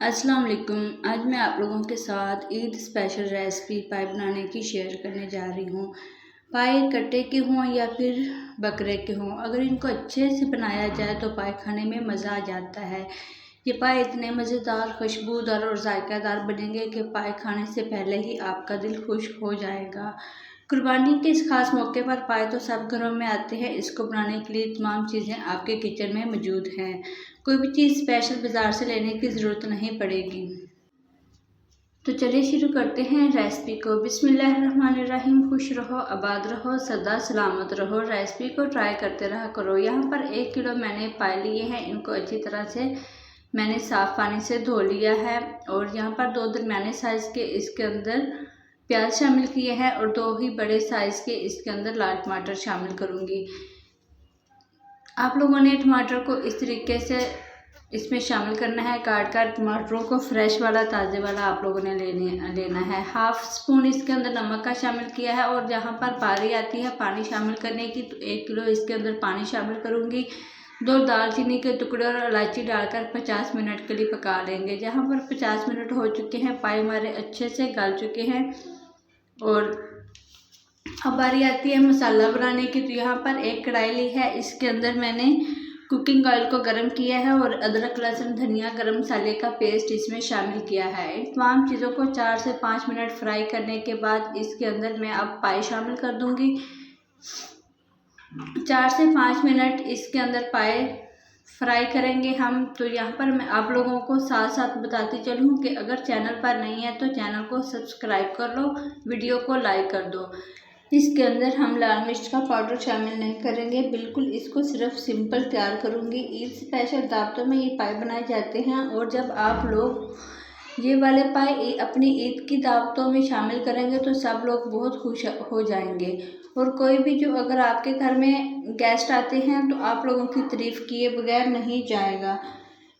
अस्सलाम वालेकुम। आज मैं आप लोगों के साथ ईद स्पेशल रेसिपी पाए बनाने की शेयर करने जा रही हूँ। पाए कट्टे के हों या फिर बकरे के हों, अगर इनको अच्छे से बनाया जाए तो पाए खाने में मज़ा आ जाता है। ये पाए इतने मज़ेदार, खुशबूदार और जायकादार बनेंगे कि पाए खाने से पहले ही आपका दिल खुश हो जाएगा। कुर्बानी के इस खास मौके पर पाए तो सब घरों में आते हैं। इसको बनाने के लिए तमाम चीज़ें आपके किचन में मौजूद हैं। कोई भी चीज़ स्पेशल बाज़ार से लेने की ज़रूरत नहीं पड़ेगी। तो चलिए शुरू करते हैं रेसिपी को। बिस्मिल्लाहिर्रहमानिर्रहीम। खुश रहो, आबाद रहो, सदा सलामत रहो। रेसिपी को ट्राई करते रहा करो। यहाँ पर 1 किलो मैंने पाए लिए हैं। इनको अच्छी तरह से मैंने साफ़ पानी से धो लिया है और यहाँ पर 2 दरमियाने साइज़ के इसके अंदर प्याज शामिल किए हैं और 2 ही बड़े साइज़ के इसके अंदर लाल टमाटर शामिल करूँगी। आप लोगों ने टमाटर को इस तरीके से इसमें शामिल करना है। काट टमाटरों को फ्रेश वाला, ताज़े वाला आप लोगों ने लेना है। 1/2 स्पून इसके अंदर नमक का शामिल किया है और जहाँ पर बारी आती है पानी शामिल करने की, तो 1 किलो इसके अंदर पानी शामिल करूँगी। 2 दालचीनी के टुकड़े और इलायची डालकर 50 मिनट के लिए पका लेंगे। जहाँ पर 50 मिनट हो चुके हैं, पाए हमारे अच्छे से गल चुके हैं और अब बारी आती है मसाला बनाने की। तो यहाँ पर एक कढ़ाई ली है, इसके अंदर मैंने कुकिंग ऑयल को गर्म किया है और अदरक, लहसुन, धनिया, गरम मसाले का पेस्ट इसमें शामिल किया है। इन तमाम चीज़ों को 4 से 5 मिनट फ्राई करने के बाद इसके अंदर मैं अब पाए शामिल कर दूंगी। 4 से 5 मिनट इसके अंदर पाए फ्राई करेंगे हम। तो यहाँ पर मैं आप लोगों को साथ साथ बताती चलूँ कि अगर चैनल पर नहीं है तो चैनल को सब्सक्राइब कर लो, वीडियो को लाइक कर दो। इसके अंदर हम लाल मिर्च का पाउडर शामिल नहीं करेंगे, बिल्कुल इसको सिर्फ सिंपल तैयार करूँगी। ईद स्पेशल दावतों में ये पाए बनाए जाते हैं और जब आप लोग ये वाले पाए अपनी ईद की दावतों में शामिल करेंगे तो सब लोग बहुत खुश हो जाएंगे। और कोई भी जो अगर आपके घर में गेस्ट आते हैं तो आप लोगों की तारीफ़ किए बगैर नहीं जाएगा।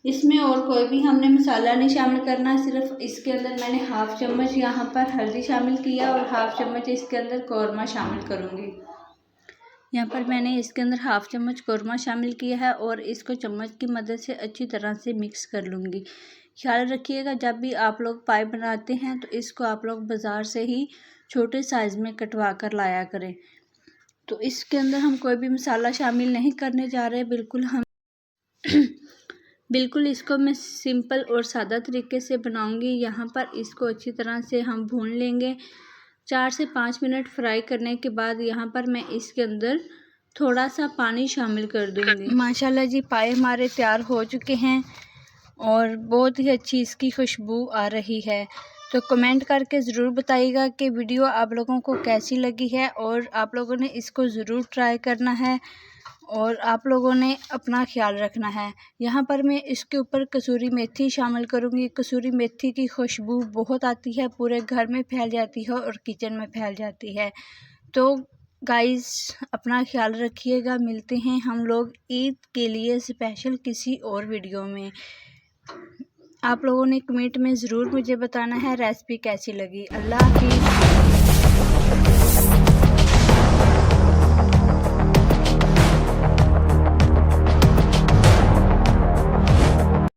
इसमें और कोई भी हमने मसाला नहीं शामिल करना, सिर्फ इसके अंदर मैंने 1/2 चम्मच यहाँ पर हल्दी शामिल किया और 1/2 चम्मच इसके अंदर कौरमा शामिल करूँगी। यहाँ पर मैंने इसके अंदर 1/2 चम्मच कौरमा शामिल किया है और इसको चम्मच की मदद से अच्छी तरह से मिक्स कर लूँगी। ख्याल रखिएगा जब भी आप लोग पाए बनाते हैं तो इसको आप लोग बाज़ार से ही छोटे साइज़ में कटवा कर लाया करें। तो इसके अंदर हम कोई भी मसाला शामिल नहीं करने जा रहे, बिल्कुल इसको मैं सिंपल और सादा तरीके से बनाऊंगी। यहाँ पर इसको अच्छी तरह से हम भून लेंगे। 4 से 5 मिनट फ्राई करने के बाद यहाँ पर मैं इसके अंदर थोड़ा सा पानी शामिल कर दूँगी। माशाल्लाह जी, पाए हमारे तैयार हो चुके हैं और बहुत ही अच्छी इसकी खुशबू आ रही है। तो कमेंट करके ज़रूर बताइएगा कि वीडियो आप लोगों को कैसी लगी है और आप लोगों ने इसको ज़रूर ट्राई करना है और आप लोगों ने अपना ख्याल रखना है। यहाँ पर मैं इसके ऊपर कसूरी मेथी शामिल करूँगी। कसूरी मेथी की खुशबू बहुत आती है, पूरे घर में फैल जाती है और किचन में फैल जाती है। तो गाइस अपना ख्याल रखिएगा। मिलते हैं हम लोग ईद के लिए स्पेशल किसी और वीडियो में। आप लोगों ने कमेंट में ज़रूर मुझे बताना है रेसिपी कैसी लगी। अल्लाह हाफिज़।